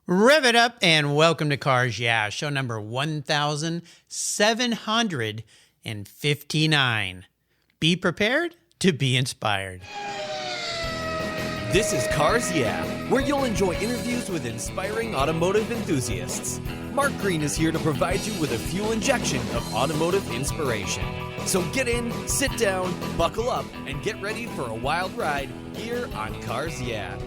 Rev it up and welcome to Cars Yeah, show number 1759. Be prepared to be inspired. This is Cars Yeah, where you'll enjoy interviews with inspiring automotive enthusiasts. Mark Green is here to provide you with a fuel injection of automotive inspiration. So get in, sit down, buckle up, and get ready for a wild ride here on Cars Yeah.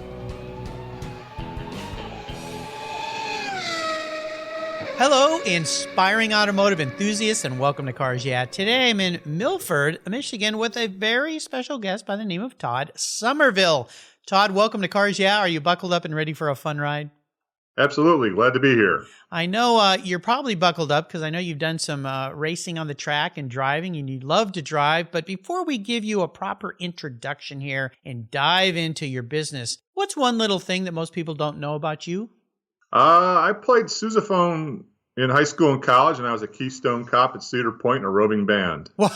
Hello, inspiring automotive enthusiasts, and welcome to Cars Yeah. Today I'm in Milford, Michigan, with a very special guest by the name of Todd Somerville. Todd, welcome to Cars Yeah. Are you buckled up and ready for a fun ride? Absolutely. Glad to be here. I know you're probably buckled up because I know you've done some racing on the track and driving, and you love to drive. But before we give you a proper introduction here and dive into your business, what's one little thing that most people don't know about you? I played sousaphone in high school and college, and I was a Keystone Cop at Cedar Point in a roving band. Well,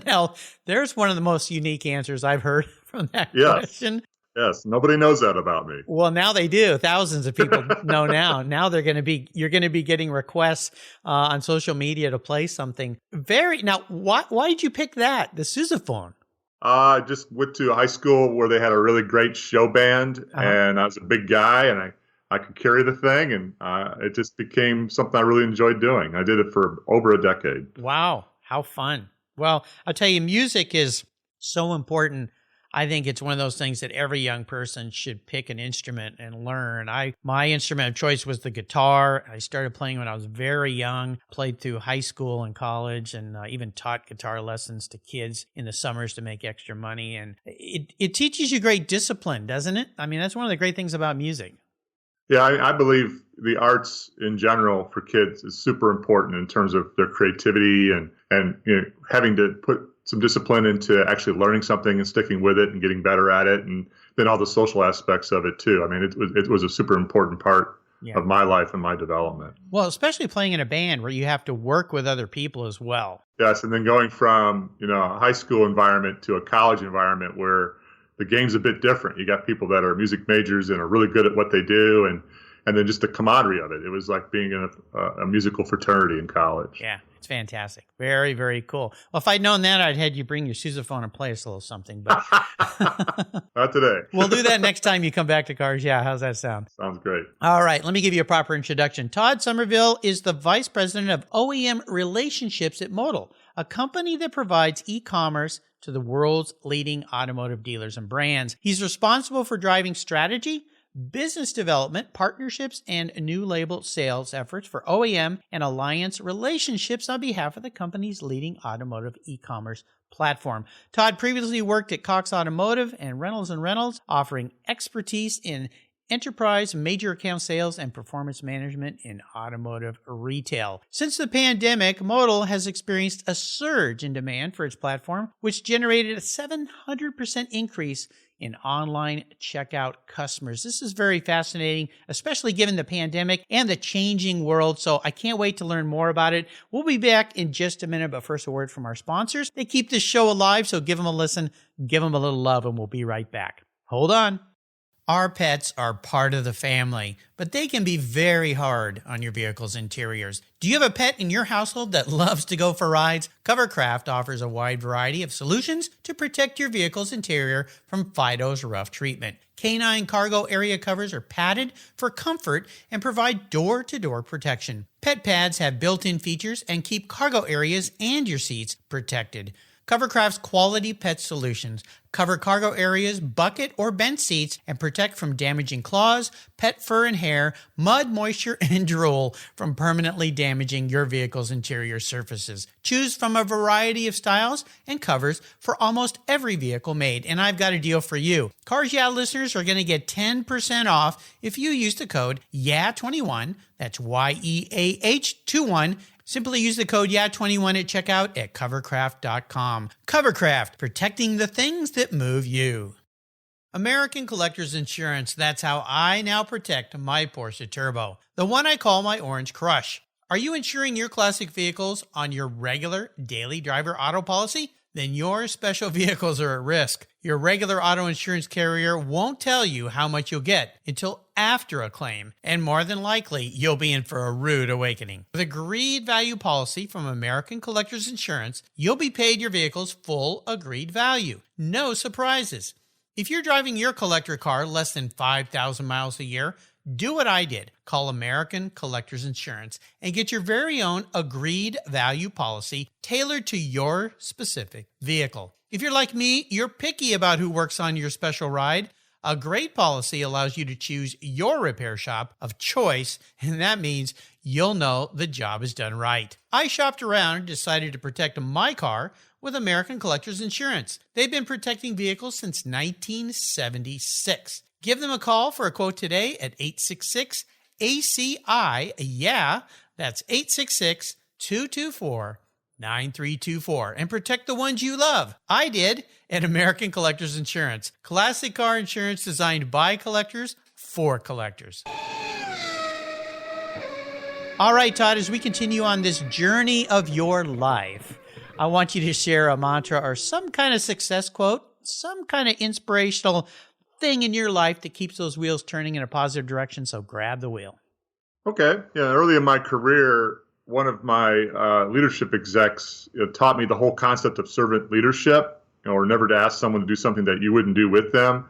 now, there's one of the most unique answers I've heard from that question. Yes, nobody knows that about me. Well, now they do. Thousands of people know now. Now you're going to be getting requests on social media to play something. Now, why did you pick that, the sousaphone? I just went to a high school where they had a really great show band, and I was a big guy, and I could carry the thing, and it just became something I really enjoyed doing. I did it for over a decade. Wow, how fun. Well, I'll tell you, music is so important. I think it's one of those things that every young person should pick an instrument and learn. My instrument of choice was the guitar. I started playing when I was very young, played through high school and college, and even taught guitar lessons to kids in the summers to make extra money. And it teaches you great discipline, doesn't it? I mean, that's one of the great things about music. Yeah, I believe the arts in general for kids is super important in terms of their creativity and having to put some discipline into actually learning something and sticking with it and getting better at it, and then all the social aspects of it too. I mean, it was a super important part of my life and my development. Well, especially playing in a band where you have to work with other people as well. Yes, and then going from a high school environment to a college environment where the game's a bit different. You got people that are music majors and are really good at what they do, and then just the camaraderie of it. It was like being in a musical fraternity in college. Yeah, it's fantastic. Very, very cool. Well, if I'd known that, I'd had you bring your sousaphone and play us a little something. But not today. We'll do that next time you come back to Cars Yeah. How's that sound? Sounds great. All right, let me give you a proper introduction. Todd Somerville is the Vice President of OEM Relationships at Modal, a company that provides e-commerce to the world's leading automotive dealers and brands. He's responsible for driving strategy, business development, partnerships, and new label sales efforts for OEM and Alliance relationships on behalf of the company's leading automotive e-commerce platform. Todd previously worked at Cox Automotive and Reynolds, offering expertise in enterprise, major account sales, and performance management in automotive retail. Since the pandemic, Modal has experienced a surge in demand for its platform, which generated a 700% increase in online checkout customers. This is very fascinating, especially given the pandemic and the changing world. So I can't wait to learn more about it. We'll be back in just a minute, but first a word from our sponsors. They keep this show alive, so give them a listen, give them a little love, and we'll be right back. Hold on. Our pets are part of the family, but they can be very hard on your vehicle's interiors. Do you have a pet in your household that loves to go for rides? Covercraft offers a wide variety of solutions to protect your vehicle's interior from Fido's rough treatment. Canine cargo area covers are padded for comfort and provide door-to-door protection. Pet pads have built-in features and keep cargo areas and your seats protected. Covercraft's quality pet solutions cover cargo areas, bucket, or bench seats, and protect from damaging claws, pet fur and hair, mud, moisture, and drool from permanently damaging your vehicle's interior surfaces. Choose from a variety of styles and covers for almost every vehicle made. And I've got a deal for you. Cars Yeah listeners are going to get 10% off if you use the code YEAH21, that's YEAH21, Simply use the code YEAH21 at checkout at covercraft.com. Covercraft, protecting the things that move you. American Collectors Insurance, that's how I now protect my Porsche Turbo, the one I call my Orange Crush. Are you insuring your classic vehicles on your regular daily driver auto policy? then your special vehicles are at risk. Your regular auto insurance carrier won't tell you how much you'll get until after a claim, and more than likely, you'll be in for a rude awakening. With agreed value policy from American Collectors Insurance, you'll be paid your vehicle's full agreed value. No surprises. If you're driving your collector car less than 5,000 miles a year, do what I did. Call American Collectors Insurance and get your very own agreed value policy tailored to your specific vehicle. If you're like me, you're picky about who works on your special ride. A great policy allows you to choose your repair shop of choice, and that means you'll know the job is done right. I shopped around and decided to protect my car with American Collectors Insurance. They've been protecting vehicles since 1976. Give them a call for a quote today at 866-ACI. Yeah, that's 866-224-9324. And protect the ones you love. I did at American Collectors Insurance. Classic car insurance designed by collectors for collectors. All right, Todd, as we continue on this journey of your life, I want you to share a mantra or some kind of success quote, some kind of inspirational thing in your life that keeps those wheels turning in a positive direction. So grab the wheel. Okay. Yeah. Early in my career, one of my leadership execs taught me the whole concept of servant leadership, or never to ask someone to do something that you wouldn't do with them.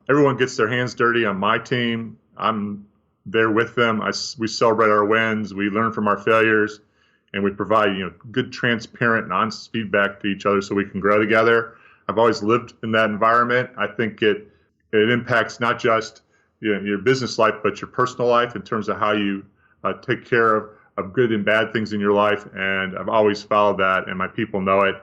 Everyone gets their hands dirty on my team. I'm there with them. We celebrate our wins. We learn from our failures, and we provide good, transparent and honest feedback to each other so we can grow together. I've always lived in that environment. I think it impacts not just your business life, but your personal life in terms of how you take care of good and bad things in your life. And I've always followed that, and my people know it,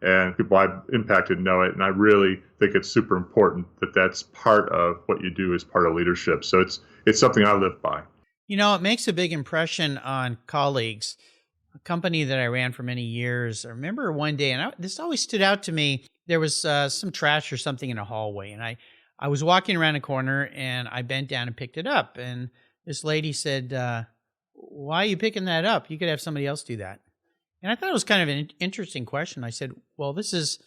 and people I've impacted know it. And I really think it's super important that that's part of what you do as part of leadership. So it's something I live by. It makes a big impression on colleagues. A company that I ran for many years, I remember one day, and this always stood out to me, there was some trash or something in a hallway, and I was walking around a corner, and I bent down and picked it up. And this lady said, why are you picking that up? You could have somebody else do that. And I thought it was kind of an interesting question. I said, well, this is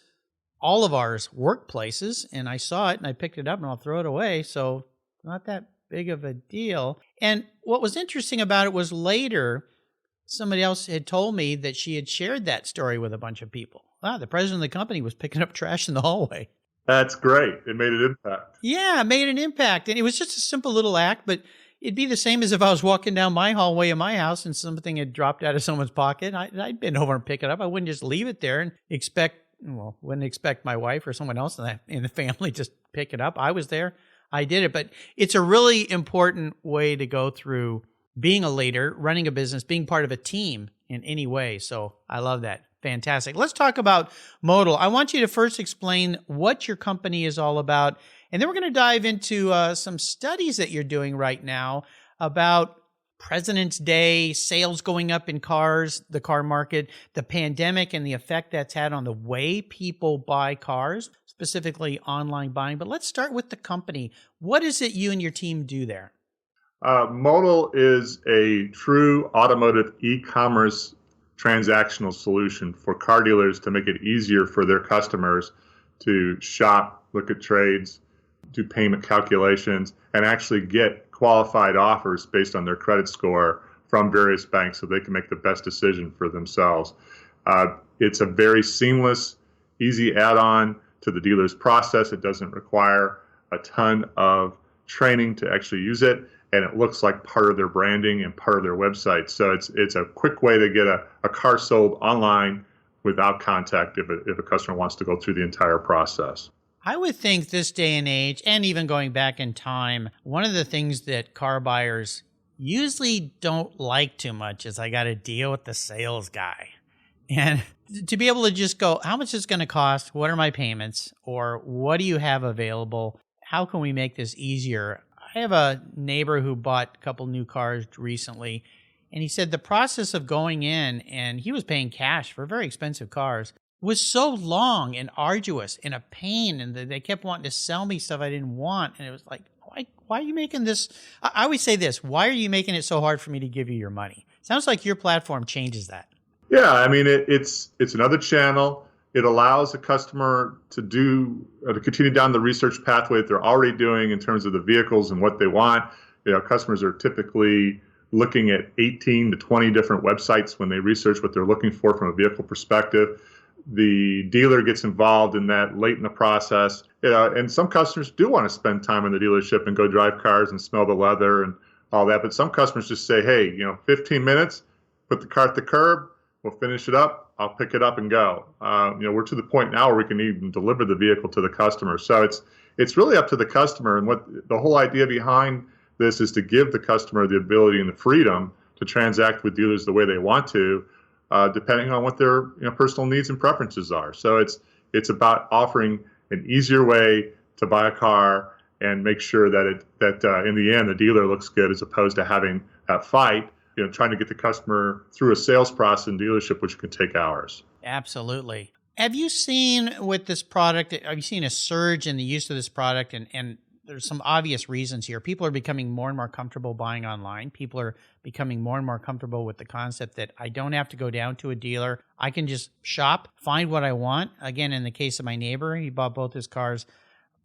all of ours workplaces, and I saw it, and I picked it up, and I'll throw it away, so not that big of a deal. And what was interesting about it was later, somebody else had told me that she had shared that story with a bunch of people. Wow, the president of the company was picking up trash in the hallway. That's great. It made an impact. Yeah, it made an impact. And it was just a simple little act, but it'd be the same as if I was walking down my hallway in my house and something had dropped out of someone's pocket. I'd bend over and pick it up. I wouldn't just leave it there and wouldn't expect my wife or someone else in the family just pick it up. I was there. I did it. But it's a really important way to go through being a leader, running a business, being part of a team in any way. So I love that. Fantastic. Let's talk about Modal. I want you to first explain what your company is all about, and then we're going to dive into some studies that you're doing right now about President's Day, sales going up in cars, the car market, the pandemic and the effect that's had on the way people buy cars, specifically online buying. But let's start with the company. What is it you and your team do there? Modal is a true automotive e-commerce transactional solution for car dealers to make it easier for their customers to shop, look at trades, do payment calculations, and actually get qualified offers based on their credit score from various banks so they can make the best decision for themselves. It's a very seamless, easy add-on to the dealer's process. It doesn't require a ton of training to actually use it, and it looks like part of their branding and part of their website. So it's a quick way to get a car sold online without contact if a customer wants to go through the entire process. I would think this day and age, and even going back in time, one of the things that car buyers usually don't like too much is I got to deal with the sales guy. And to be able to just go, how much is it going to cost? What are my payments? Or what do you have available? How can we make this easier? I have a neighbor who bought a couple new cars recently, and he said the process of going in, and he was paying cash for very expensive cars, was so long and arduous and a pain, and they kept wanting to sell me stuff I didn't want, and it was like, why are you making this? I always say this, why are you making it so hard for me to give you your money? Sounds like your platform changes that. Yeah, I mean, it's another channel. It allows the customer to continue down the research pathway that they're already doing in terms of the vehicles and what they want. Customers are typically looking at 18 to 20 different websites when they research what they're looking for from a vehicle perspective. The dealer gets involved in that late in the process. And some customers do want to spend time in the dealership and go drive cars and smell the leather and all that. But some customers just say, hey, 15 minutes, put the car at the curb, we'll finish it up. I'll pick it up and go. We're to the point now where we can even deliver the vehicle to the customer. So it's really up to the customer. And what the whole idea behind this is to give the customer the ability and the freedom to transact with dealers the way they want to, depending on what their personal needs and preferences are. So it's about offering an easier way to buy a car and make sure that in the end the dealer looks good, as opposed to having that fight, trying to get the customer through a sales process in dealership, which can take hours. Absolutely. Have you seen with this product, have you seen a surge in the use of this product? And there's some obvious reasons here. People are becoming more and more comfortable buying online. People are becoming more and more comfortable with the concept that I don't have to go down to a dealer. I can just shop, find what I want. Again, in the case of my neighbor, he bought both his cars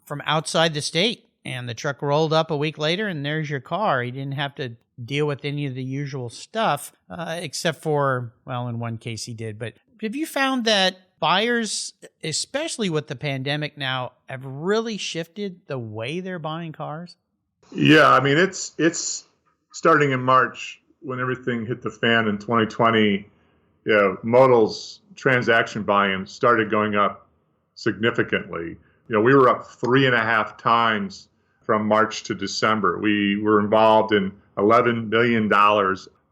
from outside the state, and the truck rolled up a week later, and there's your car. He didn't have to deal with any of the usual stuff, except for, well, in one case he did. But have you found that buyers, especially with the pandemic now, have really shifted the way they're buying cars? Yeah, I mean, it's starting in March when everything hit the fan in 2020. Modal's transaction volume started going up significantly. We were up 3.5 times from March to December. We were involved in $11 million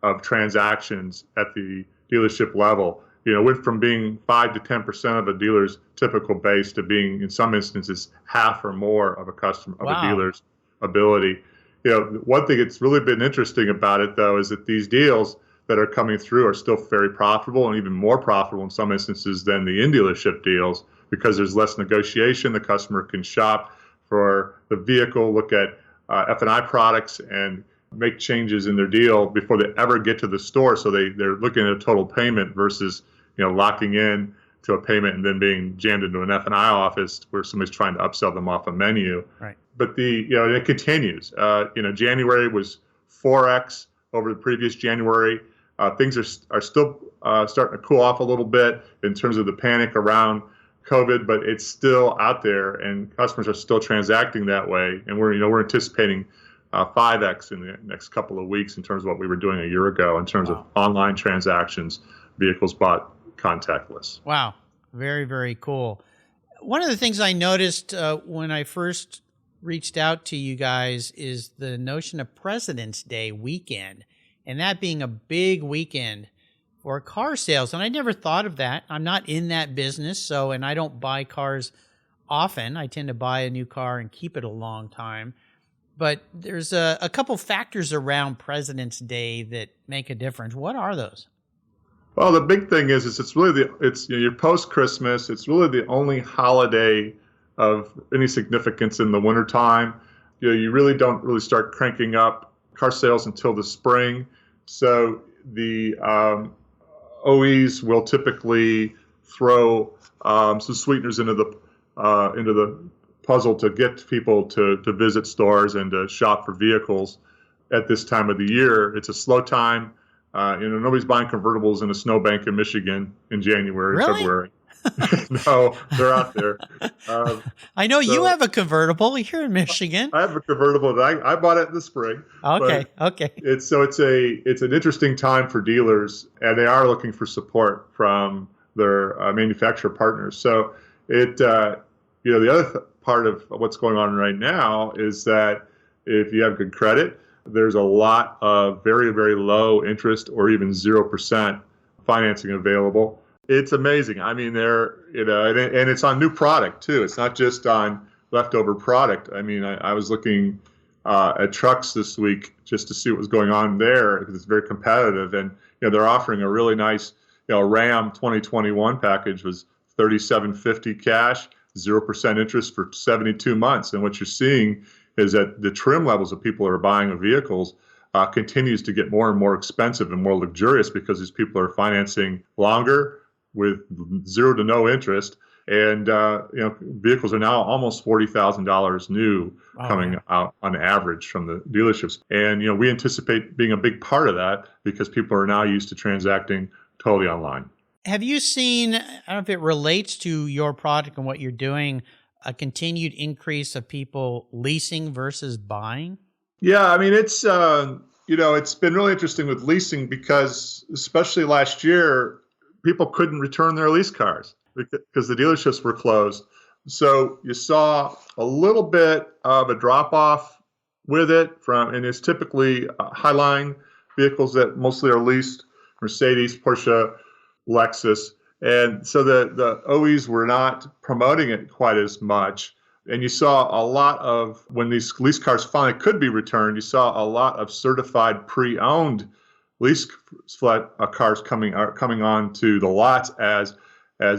of transactions at the dealership level. Went from being 5 to 10% of a dealer's typical base to being, in some instances, half or more of a dealer's ability. One thing that's really been interesting about it, though, is that these deals that are coming through are still very profitable, and even more profitable in some instances than the in-dealership deals, because there's less negotiation. The customer can shop for the vehicle, look at F&I products, and make changes in their deal before they ever get to the store. So they're looking at a total payment versus locking in to a payment and then being jammed into an F&I office where somebody's trying to upsell them off a menu. Right. But it continues. January was 4x over the previous January. Things are still starting to cool off a little bit in terms of the panic around COVID, but it's still out there, and customers are still transacting that way. And we're anticipating 5x in the next couple of weeks in terms of what we were doing a year ago in terms of online transactions, vehicles bought contactless. Wow. Very, very cool. One of the things I noticed when I first reached out to you guys is the notion of President's Day weekend, and that being a big weekend for car sales. And I never thought of that. I'm not in that business, and I don't buy cars often. I tend to buy a new car and keep it a long time. But there's a couple factors around President's Day that make a difference. What are those? Well, the big thing is it's really you're post-Christmas. It's really the only holiday of any significance in the wintertime. You really don't really start cranking up car sales until the spring. So the OEs will typically throw some sweeteners into the puzzle to get people to visit stores and to shop for vehicles at this time of the year. It's a slow time. Nobody's buying convertibles in a snowbank in Michigan in January, really? February. No, they're out there. I know you have a convertible here in Michigan. I have a convertible that I bought it in the spring. Okay. It's an interesting time for dealers, and they are looking for support from their manufacturer partners. So the other part of what's going on right now is that if you have good credit, there's a lot of very, very low interest or even 0% financing available. It's amazing. I mean, and it's on new product too. It's not just on leftover product. I mean, I was looking at trucks this week just to see what was going on there because it's very competitive. And they're offering a really nice Ram 2021 package was $3,750 cash, 0% interest for 72 months. And what you're seeing is that the trim levels that people are buying of vehicles continues to get more and more expensive and more luxurious because these people are financing longer, with 0 to no interest. And vehicles are now almost $40,000 new coming out on average from the dealerships. And we anticipate being a big part of that because people are now used to transacting totally online. Have you seen, I don't know if it relates to your product and what you're doing, a continued increase of people leasing versus buying? Yeah, I mean, it's been really interesting with leasing because especially last year, people couldn't return their lease cars because the dealerships were closed. So you saw a little bit of a drop off with it and it's typically highline vehicles that mostly are leased, Mercedes, Porsche, Lexus. And so the OEs were not promoting it quite as much. And you saw a lot of, when these lease cars finally could be returned, you saw a lot of certified pre-owned lease cars coming on to the lots as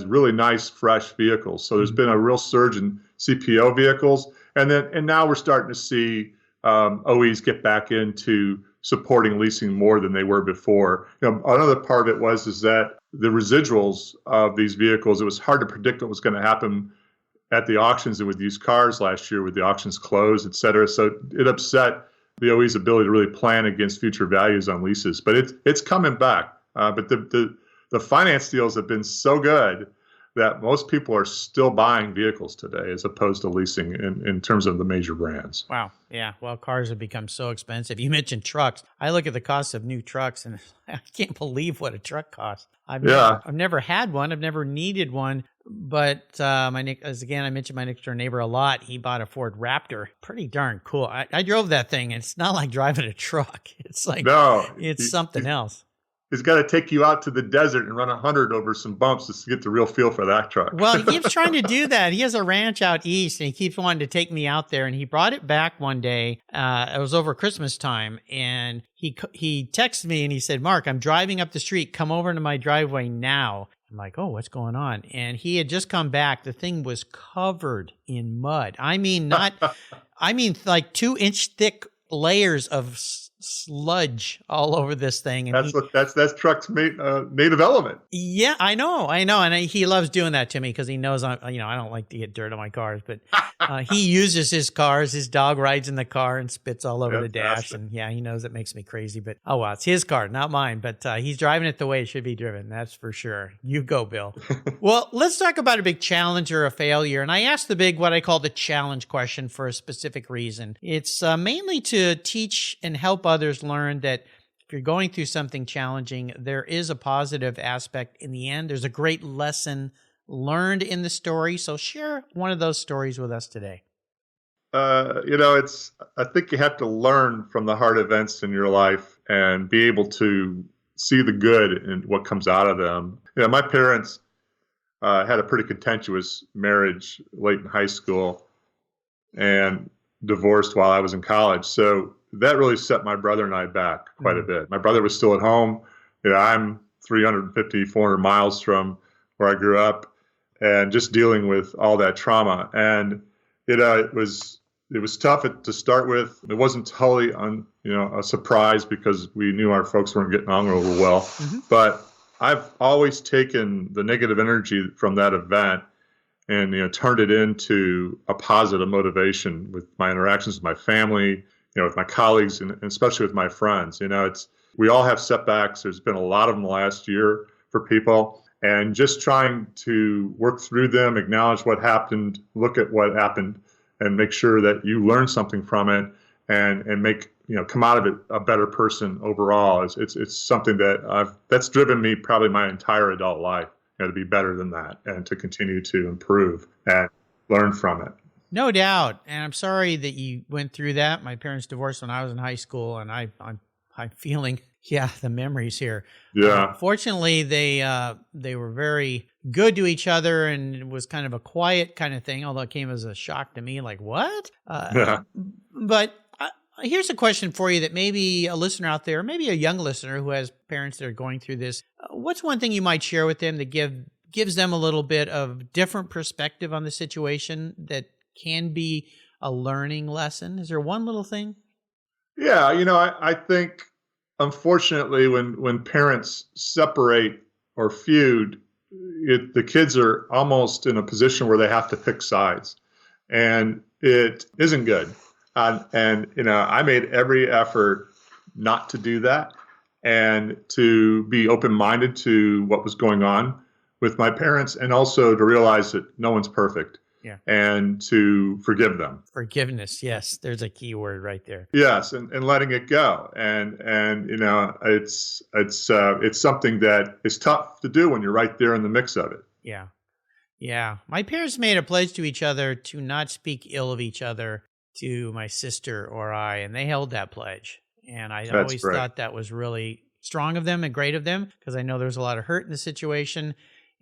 really nice, fresh vehicles. So there's been a real surge in CPO vehicles. And now we're starting to see OEs get back into supporting leasing more than they were before. Another part of it is that the residuals of these vehicles, it was hard to predict what was going to happen at the auctions and with used cars last year with the auctions closed, et cetera. So it upset the OE's ability to really plan against future values on leases. But it's coming back. But the finance deals have been so good that most people are still buying vehicles today as opposed to leasing in terms of the major brands. Wow. Yeah. Well, cars have become so expensive. You mentioned trucks. I look at the cost of new trucks and I can't believe what a truck costs. I've never had one. I've never needed one. But I mentioned my next door neighbor a lot. He bought a Ford Raptor. Pretty darn cool. I drove that thing, and it's not like driving a truck. It's like, it's something else. He's got to take you out to the desert and run 100 over some bumps just to get the real feel for that truck. Well, he keeps trying to do that. He has a ranch out east, and he keeps wanting to take me out there. And he brought it back one day. It was over Christmas time, and he texted me and he said, "Mark, I'm driving up the street. Come over to my driveway now." I'm like, "Oh, what's going on?" And he had just come back. The thing was covered in mud. I mean, like 2-inch thick layers of sludge all over this thing. And that's truck's native element. Yeah, I know. And he loves doing that to me because he knows I don't like to get dirt on my cars, but he uses his cars. His dog rides in the car and spits all over the dash. And yeah, he knows it makes me crazy, but oh well, it's his car, not mine, but he's driving it the way it should be driven. That's for sure. You go, Bill. Well, let's talk about a big challenge or a failure. And I asked what I call the challenge question for a specific reason. It's mainly to teach and help others learn that if you're going through something challenging, there is a positive aspect in the end. There's a great lesson learned in the story. So share one of those stories with us today. I think you have to learn from the hard events in your life and be able to see the good in what comes out of them. My parents had a pretty contentious marriage late in high school and divorced while I was in college. So that really set my brother and I back quite a bit. My brother was still at home. I'm 350, 400 miles from where I grew up and just dealing with all that trauma. And it was tough to start with. It wasn't totally a surprise because we knew our folks weren't getting on over well. Mm-hmm. But I've always taken the negative energy from that event and turned it into a positive motivation with my interactions with my family, with my colleagues, and especially with my friends. We all have setbacks. There's been a lot of them last year for people, and just trying to work through them, acknowledge what happened, look at what happened, and make sure that you learn something from it and make come out of it a better person overall. It's something that's driven me probably my entire adult life. To be better than that and to continue to improve and learn from it. No doubt. And I'm sorry that you went through that. My parents divorced when I was in high school, and I'm feeling, the memories here. Yeah. Fortunately, they were very good to each other, and it was kind of a quiet kind of thing, although it came as a shock to me, like, what? But here's a question for you that maybe a listener out there, maybe a young listener who has parents that are going through this. What's one thing you might share with them that gives them a little bit of different perspective on the situation that can be a learning lesson? Is there one little thing? Yeah, I think, unfortunately, when parents separate or feud, the kids are almost in a position where they have to pick sides, and it isn't good. And I made every effort not to do that and to be open-minded to what was going on with my parents, and also to realize that no one's perfect. Yeah. And to forgive them. Forgiveness, yes. There's a key word right there. Yes, and letting it go. And it's something that is tough to do when you're right there in the mix of it. Yeah. Yeah. My parents made a pledge to each other to not speak ill of each other to my sister or I, and they held that pledge. And I always thought that was really strong of them and great of them, because I know there's a lot of hurt in the situation.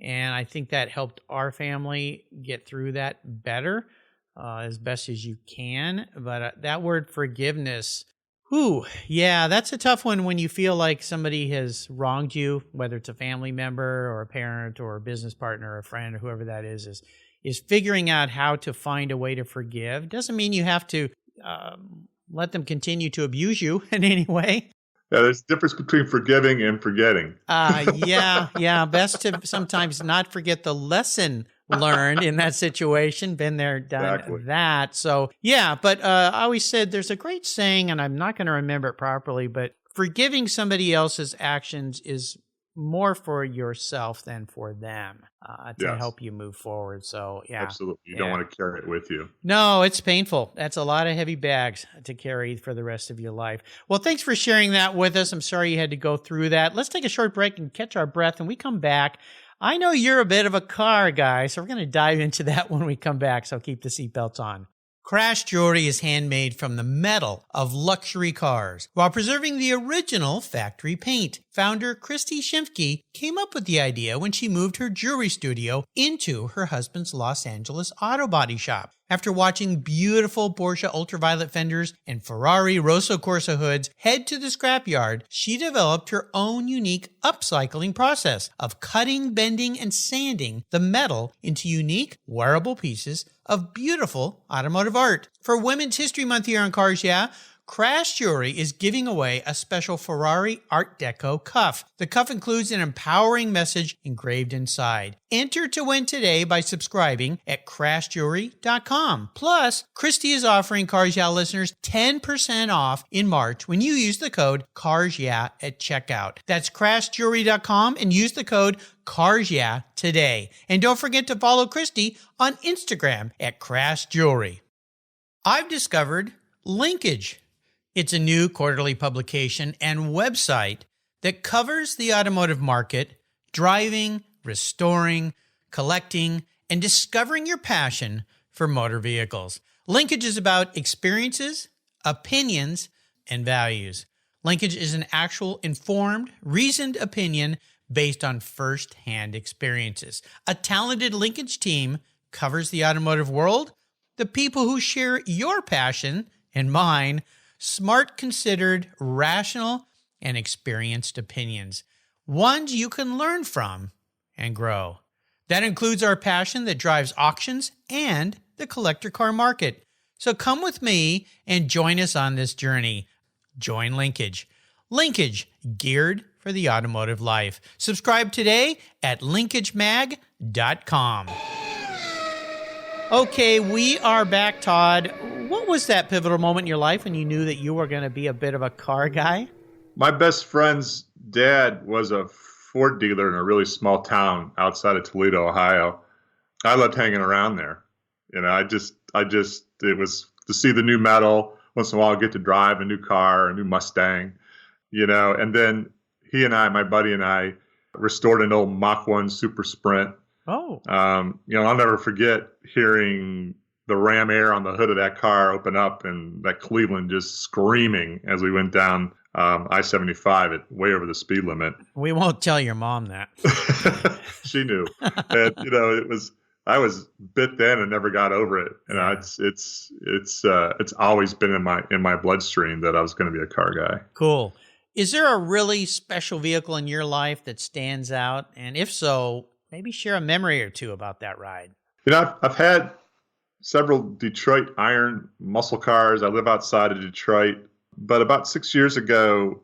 And I think that helped our family get through that better, as best as you can. But that word forgiveness, that's a tough one when you feel like somebody has wronged you, whether it's a family member or a parent or a business partner or a friend or whoever that is figuring out how to find a way to forgive. Doesn't mean you have to let them continue to abuse you in any way. Yeah, there's a difference between forgiving and forgetting. Yeah. Best to sometimes not forget the lesson learned in that situation. Been there, done that. So, yeah, but I always said there's a great saying, and I'm not going to remember it properly, but forgiving somebody else's actions is more for yourself than for them to help you move forward. So, yeah. Absolutely. You don't want to carry it with you. No, it's painful. That's a lot of heavy bags to carry for the rest of your life. Well, thanks for sharing that with us. I'm sorry you had to go through that. Let's take a short break and catch our breath. And we come back. I know you're a bit of a car guy, so we're going to dive into that when we come back. So keep the seatbelts on. Crash jewelry is handmade from the metal of luxury cars while preserving the original factory paint. Founder Christy Shimke came up with the idea when she moved her jewelry studio into her husband's Los Angeles auto body shop. After watching beautiful Porsche ultraviolet fenders and Ferrari Rosso Corsa hoods head to the scrapyard, she developed her own unique upcycling process of cutting, bending, and sanding the metal into unique, wearable pieces of beautiful automotive art. For Women's History Month here on Cars Yeah!, Crash Jewelry is giving away a special Ferrari Art Deco cuff. The cuff includes an empowering message engraved inside. Enter to win today by subscribing at crashjewelry.com. Plus, Christy is offering Cars Yeah! listeners 10% off in March when you use the code CARSYEAH at checkout. That's crashjewelry.com and use the code CARSYEAH today. And don't forget to follow Christy on Instagram at Crash Jewelry. I've discovered Linkage. It's a new quarterly publication and website that covers the automotive market, driving, restoring, collecting, and discovering your passion for motor vehicles. Linkage is about experiences, opinions, and values. Linkage is an actual informed, reasoned opinion based on first-hand experiences. A talented Linkage team covers the automotive world, the people who share your passion and mine, smart, considered, rational, and experienced opinions, ones you can learn from and grow. That includes our passion that drives auctions and the collector car market. So come with me and join us on this journey. Join Linkage. Linkage, geared for the automotive life. Subscribe today at linkagemag.com. Okay, we are back, Todd. What was that pivotal moment in your life when you knew that you were going to be a bit of a car guy? My best friend's dad was a Ford dealer in a really small town outside of Toledo, Ohio. I loved hanging around there. It was to see the new metal. Once in a while, I'd get to drive a new car, a new Mustang, and then he and I, my buddy and I, restored an old Mach 1 Super Sprint. Oh. I'll never forget hearing the ram air on the hood of that car open up and that Cleveland just screaming as we went down I-75 at way over the speed limit. We won't tell your mom that. She knew. And, I was bit then and never got over it. It's always been in my bloodstream that I was going to be a car guy. Cool. Is there a really special vehicle in your life that stands out? And if so, maybe share a memory or two about that ride. I've had several Detroit iron muscle cars. I live outside of Detroit. But about 6 years ago,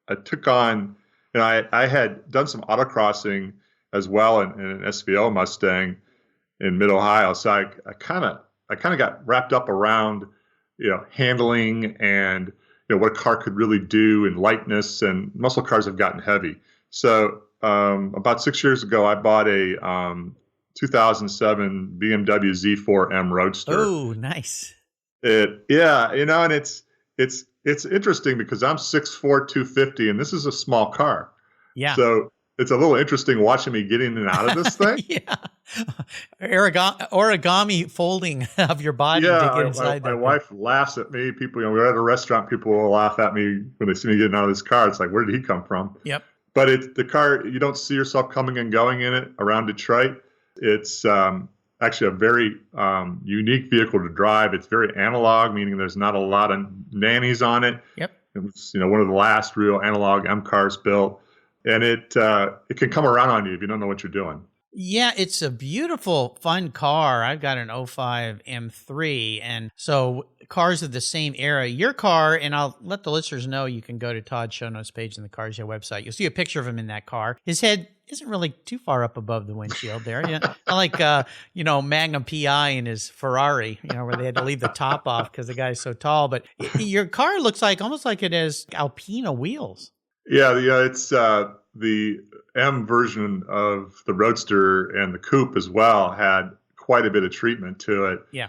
I took on, I had done some autocrossing as well in an SVO Mustang in Mid Ohio. So I kind of got wrapped up around, handling and what a car could really do in lightness, and muscle cars have gotten heavy. So about 6 years ago, I bought a 2007 BMW Z4m Roadster. Oh, nice. And it's interesting because I'm 6'4", 250, and this is a small car. Yeah. So it's a little interesting watching me get in and out of this thing. Yeah. Origami folding of your body to get inside my wife laughs at me. People, we're at a restaurant, people will laugh at me when they see me getting out of this car. It's like, where did he come from? Yep. But the car, you don't see yourself coming and going in it around Detroit. It's actually a very unique vehicle to drive. It's very analog, meaning there's not a lot of nannies on it. Yep. It was, one of the last real analog M cars built. And it can come around on you if you don't know what you're doing. Yeah, it's a beautiful, fun car. I've got an 05 M3, and so cars of the same era. Your car, and I'll let the listeners know, you can go to Todd's show notes page in the Cars Yeah website. You'll see a picture of him in that car. His head isn't really too far up above the windshield there. Not like, Magnum PI in his Ferrari, where they had to leave the top off because the guy's so tall. But your car looks like almost like it has Alpina wheels. Yeah, it's the M version of the Roadster and the Coupe as well had quite a bit of treatment to it. Yeah.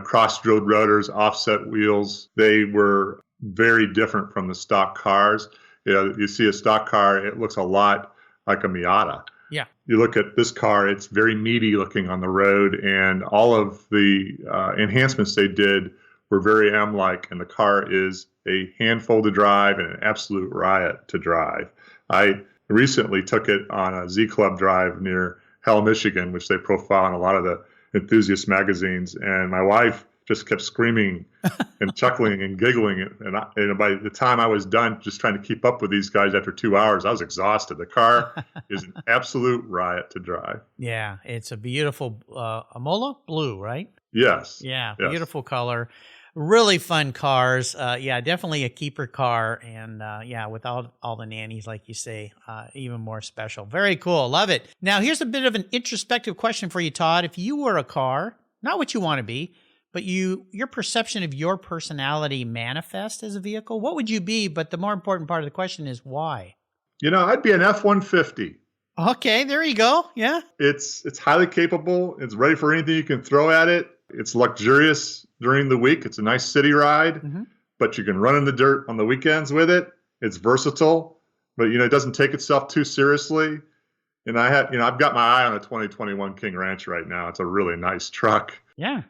Cross-drilled rotors, offset wheels. They were very different from the stock cars. You see a stock car, it looks a lot like a Miata. Yeah. You look at this car, it's very meaty looking on the road, and all of the enhancements they did were very M-like, and the car is a handful to drive and an absolute riot to drive. I recently took it on a Z Club drive near Hell, Michigan, which they profile in a lot of the enthusiast magazines, and my wife just kept screaming and chuckling and giggling. And by the time I was done just trying to keep up with these guys after 2 hours, I was exhausted. The car is an absolute riot to drive. Yeah, it's a beautiful Amola blue, right? Yes. Yeah, yes. Beautiful color. Really fun cars. Definitely a keeper car. And without all the nannies, like you say, even more special. Very cool. Love it. Now, here's a bit of an introspective question for you, Todd. If you were a car, not what you want to be, but your perception of your personality manifest as a vehicle, what would you be? But the more important part of the question is why? I'd be an F-150. Okay, there you go. Yeah. It's highly capable. It's ready for anything you can throw at it. It's luxurious during the week. It's a nice city ride, but you can run in the dirt on the weekends with it. It's versatile, but it doesn't take itself too seriously. And I've got my eye on a 2021 King Ranch right now. It's a really nice truck. Yeah.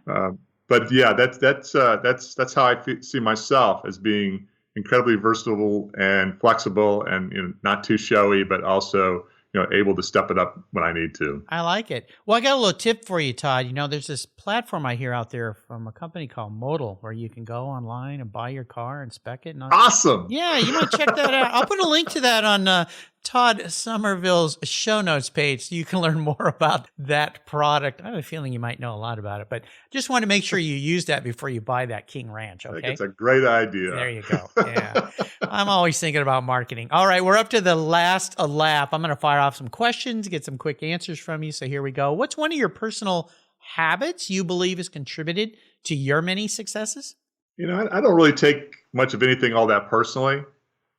But yeah, that's how I see myself, as being incredibly versatile and flexible, and not too showy, but also able to step it up when I need to. I like it. Well, I got a little tip for you, Todd. There's this platform I hear out there from a company called Modal, where you can go online and buy your car and spec it. Awesome. Yeah, you might check that out. I'll put a link to that on Todd Somerville's show notes page so you can learn more about that product. I have a feeling you might know a lot about it, but just want to make sure you use that before you buy that King Ranch, okay? I think it's a great idea. There you go. Yeah. I'm always thinking about marketing. All right, we're up to the last lap. I'm going to fire off some questions, get some quick answers from you, so here we go. What's one of your personal habits you believe has contributed to your many successes? I don't really take much of anything all that personally.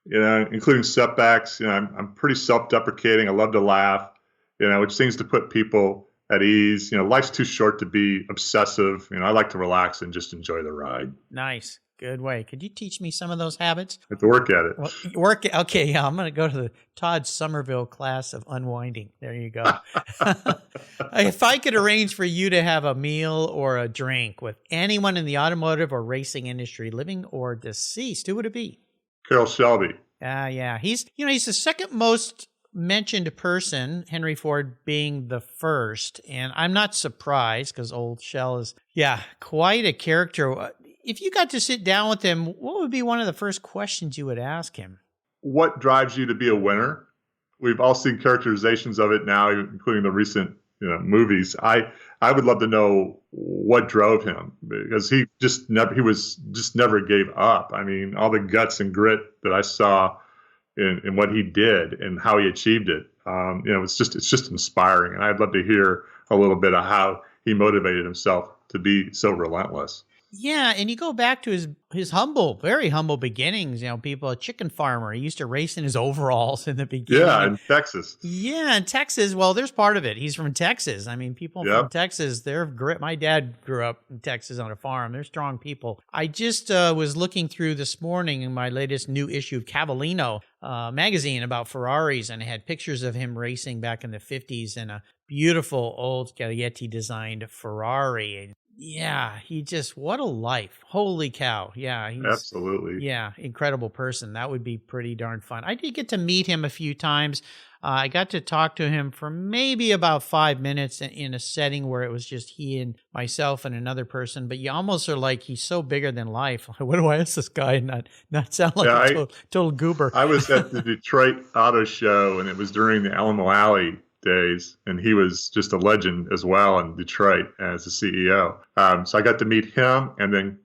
Including setbacks. I'm pretty self-deprecating. I love to laugh, which seems to put people at ease. Life's too short to be obsessive. I like to relax and just enjoy the ride. Nice. Good way. Could you teach me some of those habits? I have to work at it. Well, okay, yeah. I'm going to go to the Todd Sommerville class of unwinding. There you go. If I could arrange for you to have a meal or a drink with anyone in the automotive or racing industry, living or deceased, who would it be? Carroll Shelby. Yeah. He's the second most mentioned person, Henry Ford being the first. And I'm not surprised, because old Shell is, quite a character. If you got to sit down with him, what would be one of the first questions you would ask him? What drives you to be a winner? We've all seen characterizations of it now, including the recent movies. I would love to know what drove him, because he just never gave up. I mean, all the guts and grit that I saw in what he did and how he achieved it. It's just inspiring. And I'd love to hear a little bit of how he motivated himself to be so relentless. Yeah, and you go back to his very humble beginnings. People, a chicken farmer. He used to race in his overalls in the beginning. Yeah, in Texas. Yeah, in Texas. Well, there's part of it. He's from Texas. I mean, people from Texas, they're grit. My dad grew up in Texas on a farm. They're strong people. I just was looking through this morning in my latest new issue of Cavallino magazine about Ferraris, and it had pictures of him racing back in the 50s in a beautiful old Galetti designed Ferrari. Yeah, what a life. Holy cow. Yeah. Absolutely. Yeah, incredible person. That would be pretty darn fun. I did get to meet him a few times. I got to talk to him for maybe about 5 minutes in a setting where it was just he and myself and another person. But you almost are like, he's so bigger than life. What do I ask this guy? Not sound like a total goober. I was at the Detroit Auto Show, and it was during the Alamo Alley days, and he was just a legend as well in Detroit as the CEO. So I got to meet him, and then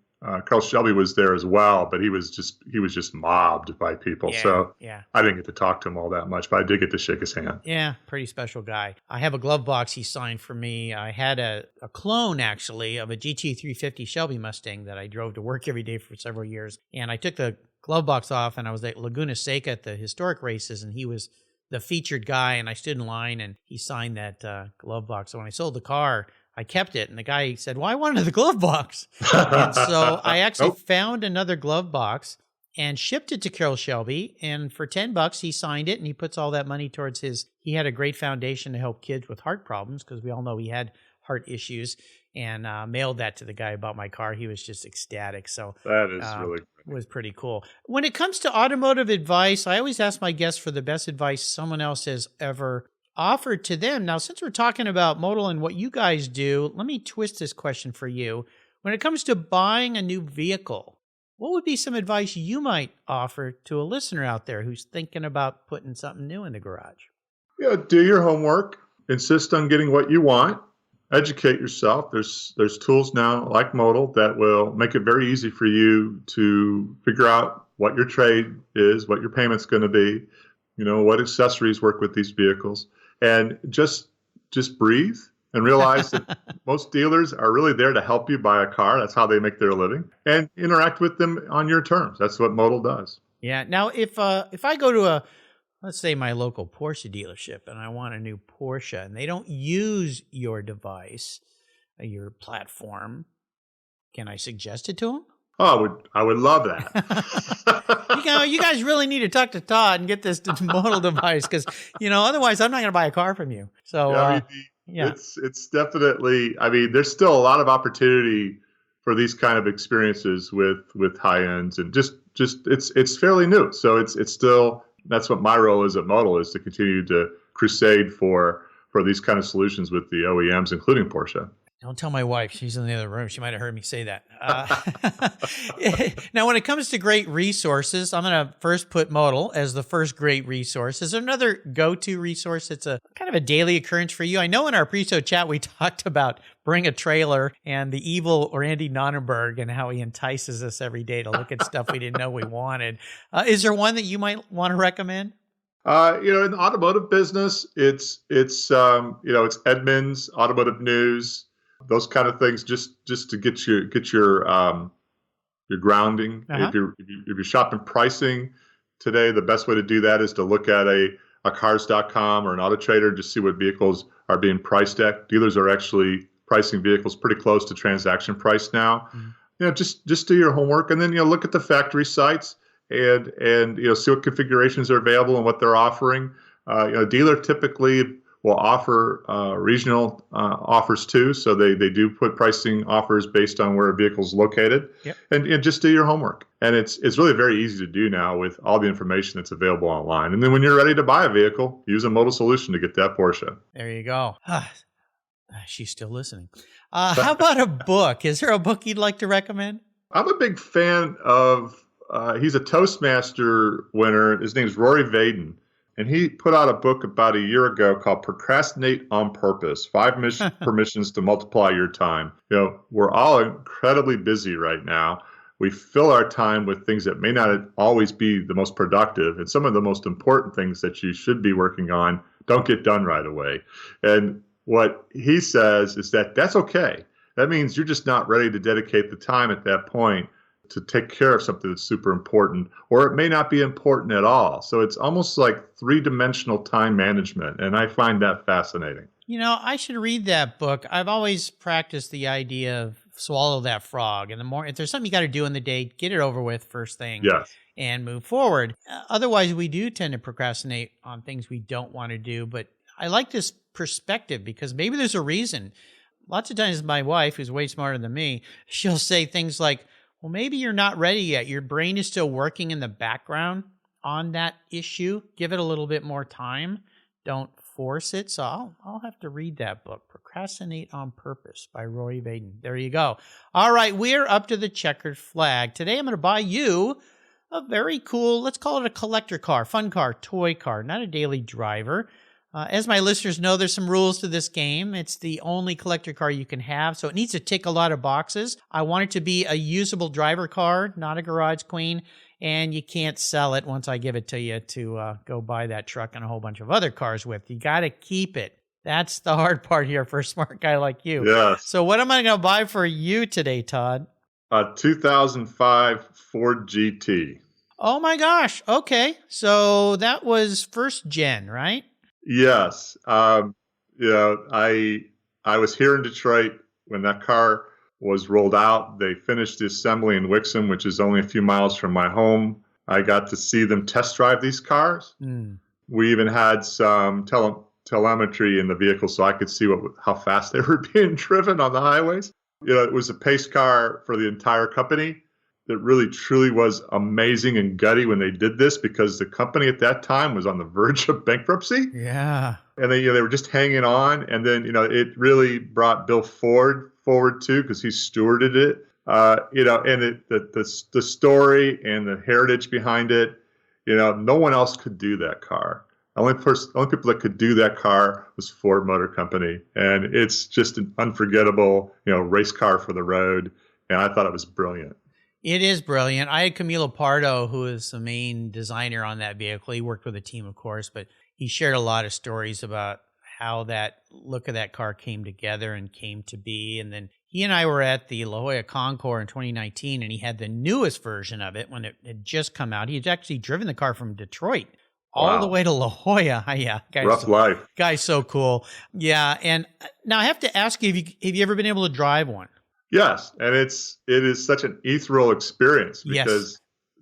Carl Shelby was there as well, but he was just mobbed by people. I didn't get to talk to him all that much, but I did get to shake his hand. Yeah, pretty special guy. I have a glove box he signed for me. I had a clone, actually, of a GT350 Shelby Mustang that I drove to work every day for several years, and I took the glove box off, and I was at Laguna Seca at the historic races, and he was the featured guy, and I stood in line, and he signed that glove box. So when I sold the car, I kept it, and the guy said, well, I wanted the glove box. And so I actually found another glove box and shipped it to Carroll Shelby, and for $10, he signed it, and he puts all that money towards he had a great foundation to help kids with heart problems, because we all know he had heart issues, and mailed that to the guy who bought my car. He was just ecstatic. So that is really great. Was pretty cool. When it comes to automotive advice, I always ask my guests for the best advice someone else has ever offered to them. Now, since we're talking about Modal and what you guys do, let me twist this question for you. When it comes to buying a new vehicle, what would be some advice you might offer to a listener out there who's thinking about putting something new in the garage? Do your homework. Insist on getting what you want. Educate yourself. There's tools now like Modal that will make it very easy for you to figure out what your trade is, what your payment's going to be, what accessories work with these vehicles, and just breathe and realize that most dealers are really there to help you buy a car. That's how they make their living, and interact with them on your terms. That's what Modal does. Yeah. Now, if I go to let's say my local Porsche dealership, and I want a new Porsche, and they don't use your device, your platform, can I suggest it to them? Oh, I would love that. You guys really need to talk to Todd and get this Modal device, because otherwise I'm not going to buy a car from you. So it's definitely. I mean, there's still a lot of opportunity for these kind of experiences with high ends, and just it's fairly new. So it's still. That's what my role is at Modal, is to continue to crusade for these kind of solutions with the OEMs, including Porsche. Don't tell my wife. She's in the other room. She might have heard me say that. Now, when it comes to great resources, I'm going to first put Modal as the first great resource. Is there another go-to resource that's a kind of a daily occurrence for you? I know in our pre-show chat, we talked about Bring a Trailer and the evil Randy Nonnenberg and how he entices us every day to look at stuff we didn't know we wanted. Is there one that you might want to recommend? In the automotive business, it's Edmunds, Automotive News, those kind of things, just to get your grounding. Uh-huh. If you're shopping pricing today, the best way to do that is to look at a cars.com or an Auto Trader, just see what vehicles are being priced at. Dealers are actually pricing vehicles pretty close to transaction price now. Mm-hmm. Just do your homework, and then look at the factory sites and see what configurations are available and what they're offering. Dealer typically will offer regional offers too, so they do put pricing offers based on where a vehicle is located. Yep. And just do your homework. And it's really very easy to do now with all the information that's available online. And then when you're ready to buy a vehicle, use a Modal solution to get that Porsche. There you go. She's still listening. How about a book? Is there a book you'd like to recommend? I'm a big fan of, he's a Toastmaster winner. His name is Rory Vaden. And he put out a book about a year ago called Procrastinate on Purpose, 5 permissions to multiply your time. We're all incredibly busy right now. we fill our time with things that may not always be the most productive. And some of the most important things that you should be working on don't get done right away. And what he says is that that's okay. That means you're just not ready to dedicate the time at that point to take care of something that's super important, or it may not be important at all. So it's almost like three-dimensional time management. And I find that fascinating. I should read that book. I've always practiced the idea of swallow that frog. And if there's something you got to do in the day, get it over with first thing. Yes. And move forward. Otherwise, we do tend to procrastinate on things we don't want to do. But I like this perspective because maybe there's a reason. Lots of times my wife, who's way smarter than me, she'll say things like, well, maybe you're not ready yet. Your brain is still working in the background on that issue. Give it a little bit more time. Don't force it. So I'll have to read that book, Procrastinate on Purpose by Roy Vaden. There you go. All right, we're up to the checkered flag. Today I'm going to buy you a very cool, let's call it a collector car, fun car, toy car, not a daily driver. As my listeners know, there's some rules to this game. It's the only collector car you can have, so it needs to tick a lot of boxes. I want it to be a usable driver car, not a garage queen, and you can't sell it once I give it to you to go buy that truck and a whole bunch of other cars with. You got to keep it. That's the hard part here for a smart guy like you. Yes. So what am I going to buy for you today, Todd? A 2005 Ford GT. Oh my gosh. Okay. So that was first gen, right? Yes. I was here in Detroit when that car was rolled out. They finished the assembly in Wixom, which is only a few miles from my home. I got to see them test drive these cars. We even had some telemetry in the vehicle so I could see how fast they were being driven on the highways. It was a pace car for the entire company. It really, truly was amazing and gutty when they did this because the company at that time was on the verge of bankruptcy. Yeah. And they were just hanging on. And then, it really brought Bill Ford forward too because he stewarded it. And the story and the heritage behind it, no one else could do that car. The only people that could do that car was Ford Motor Company. And it's just an unforgettable, race car for the road. And I thought it was brilliant. It is brilliant. I had Camilo Pardo, who is the main designer on that vehicle. He worked with a team, of course, but he shared a lot of stories about how that look of that car came together and came to be. And then he and I were at the La Jolla Concours in 2019, and he had the newest version of it when it had just come out. He had actually driven the car from Detroit all the way to La Jolla. Yeah, rough life. Guy's so cool. Yeah, and now I have to ask you, have you ever been able to drive one? Yes, and it is such an ethereal experience because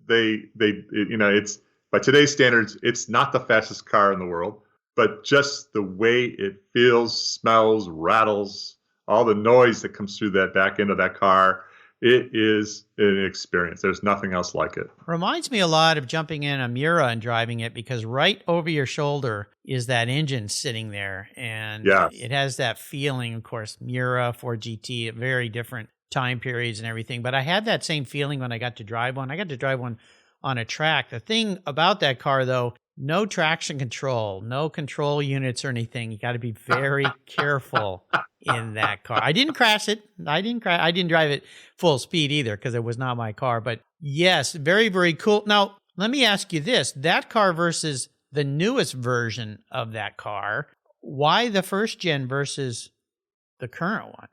it's by today's standards, it's not the fastest car in the world, but just the way it feels, smells, rattles, all the noise that comes through that back end of that car, it is an experience. There's nothing else like it. Reminds me a lot of jumping in a Miura and driving it because right over your shoulder is that engine sitting there. And it has that feeling, of course, Miura, Ford GT, at very different time periods and everything. But I had that same feeling when I got to drive one. I got to drive one on a track. The thing about that car, though, no traction control, no control units or anything. You got to be very careful in that car. I didn't crash it. I didn't drive it full speed either because it was not my car. But yes, very, very cool. Now, let me ask you this. That car versus the newest version of that car, why the first gen versus the current one?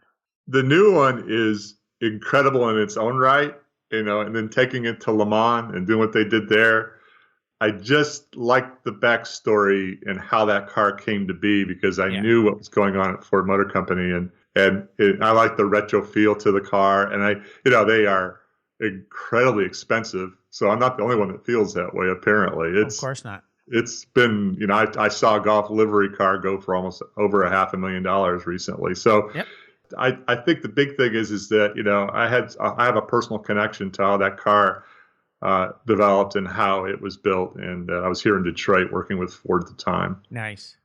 The new one is incredible in its own right, and then taking it to Le Mans and doing what they did there. I just liked the backstory and how that car came to be because I knew what was going on at Ford Motor Company, and I like the retro feel to the car, and they are incredibly expensive. So I'm not the only one that feels that way. Apparently, of course not. It's been, I saw a golf livery car go for almost over $500,000 recently. So. Yep. I think the big thing is that I have a personal connection to how that car developed and how it was built. And I was here in Detroit working with Ford at the time. Nice.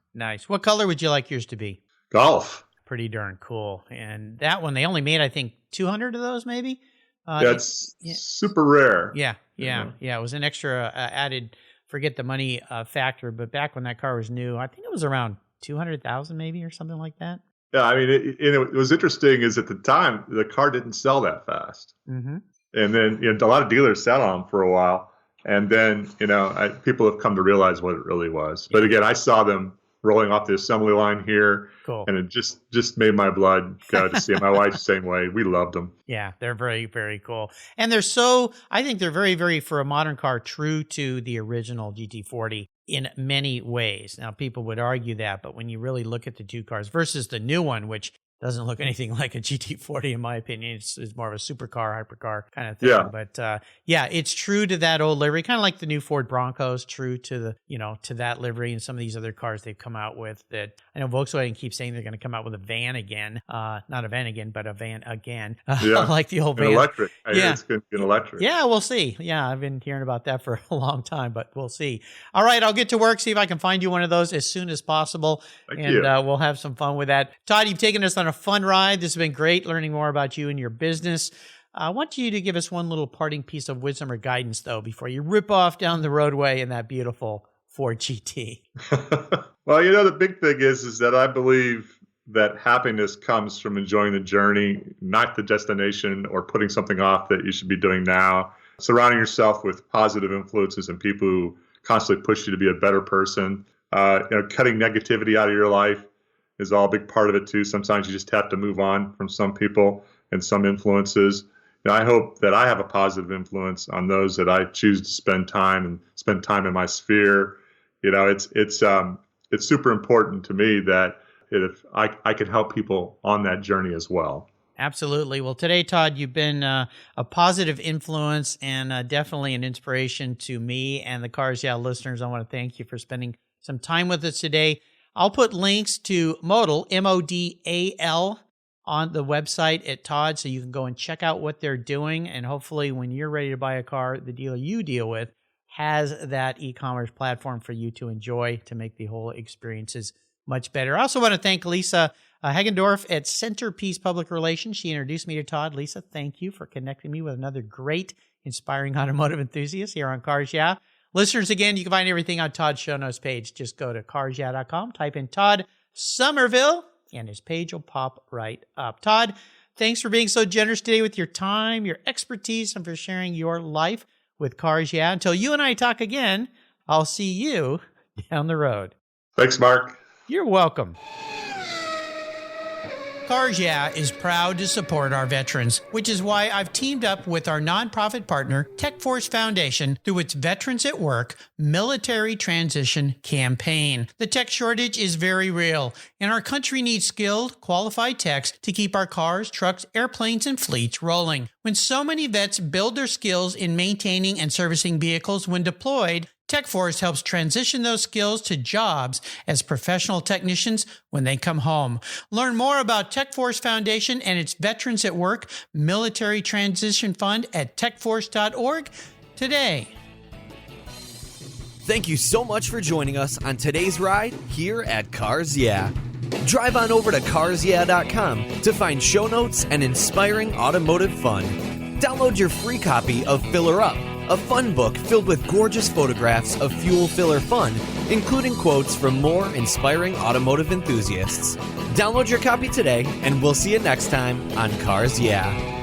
What color would you like yours to be? Golf. Pretty darn cool. And that one, they only made, I think, 200 of those maybe? That's super rare. Yeah. It was an extra added, forget the money factor. But back when that car was new, I think it was around 200,000 maybe or something like that. Yeah, I mean, it was interesting is at the time, the car didn't sell that fast. Mm-hmm. And then a lot of dealers sat on them for a while. And then, people have come to realize what it really was. But again, I saw them rolling off the assembly line here. Cool. And it just made my blood go to see it. My wife the same way. We loved them. Yeah, they're very, very cool. And I think they're very, very, for a modern car, true to the original GT40 in many ways. Now, people would argue that, but when you really look at the two cars versus the new one, which doesn't look anything like a GT40, in my opinion. It's more of a supercar, hypercar kind of thing. Yeah. But it's true to that old livery, kind of like the new Ford Broncos, true to to that livery and some of these other cars they've come out with. That I know Volkswagen keeps saying they're going to come out with a van again, not a van again, but a van again, like the old van. Electric. Yeah. It's going to be an electric. Yeah, we'll see. Yeah, I've been hearing about that for a long time, but we'll see. All right, I'll get to work, see if I can find you one of those as soon as possible. Thank you. We'll have some fun with that. Todd, you've taken us on a fun ride. This has been great learning more about you and your business. I want you to give us one little parting piece of wisdom or guidance, though, before you rip off down the roadway in that beautiful Ford GT. Well, the big thing is that I believe that happiness comes from enjoying the journey, not the destination or putting something off that you should be doing now. Surrounding yourself with positive influences and people who constantly push you to be a better person. Cutting negativity out of your life is all a big part of it too. Sometimes you just have to move on from some people and some influences. I hope that I have a positive influence on those that I choose to spend time in my sphere. It's super important to me that if I can help people on that journey as well. Absolutely. Well, today, Todd, you've been a positive influence and definitely an inspiration to me and the Cars Yeah listeners. I want to thank you for spending some time with us today. I'll put links to Modal, Modal, on the website at Todd, so you can go and check out what they're doing. And hopefully when you're ready to buy a car, the dealer you deal with has that e-commerce platform for you to enjoy to make the whole experiences much better. I also want to thank Lisa Hagendorf at Centerpiece Public Relations. She introduced me to Todd. Lisa, thank you for connecting me with another great, inspiring automotive enthusiast here on Cars Yeah. Listeners, again, you can find everything on Todd's show notes page. Just go to carsyeah.com, type in Todd Somerville, and his page will pop right up. Todd, thanks for being so generous today with your time, your expertise, and for sharing your life with Cars Yeah. Until you and I talk again, I'll see you down the road. Thanks, Mark. You're welcome. Cars Yeah is proud to support our veterans, which is why I've teamed up with our nonprofit partner, TechForce Foundation, through its Veterans at Work Military Transition Campaign. The tech shortage is very real, and our country needs skilled, qualified techs to keep our cars, trucks, airplanes, and fleets rolling. When so many vets build their skills in maintaining and servicing vehicles when deployed, TechForce helps transition those skills to jobs as professional technicians when they come home. Learn more about TechForce Foundation and its Veterans at Work Military Transition Fund at techforce.org today. Thank you so much for joining us on today's ride here at Cars Yeah. Drive on over to carsyeah.com to find show notes and inspiring automotive fun. Download your free copy of Filler Up, a fun book filled with gorgeous photographs of fuel filler fun, including quotes from more inspiring automotive enthusiasts. Download your copy today, and we'll see you next time on Cars Yeah.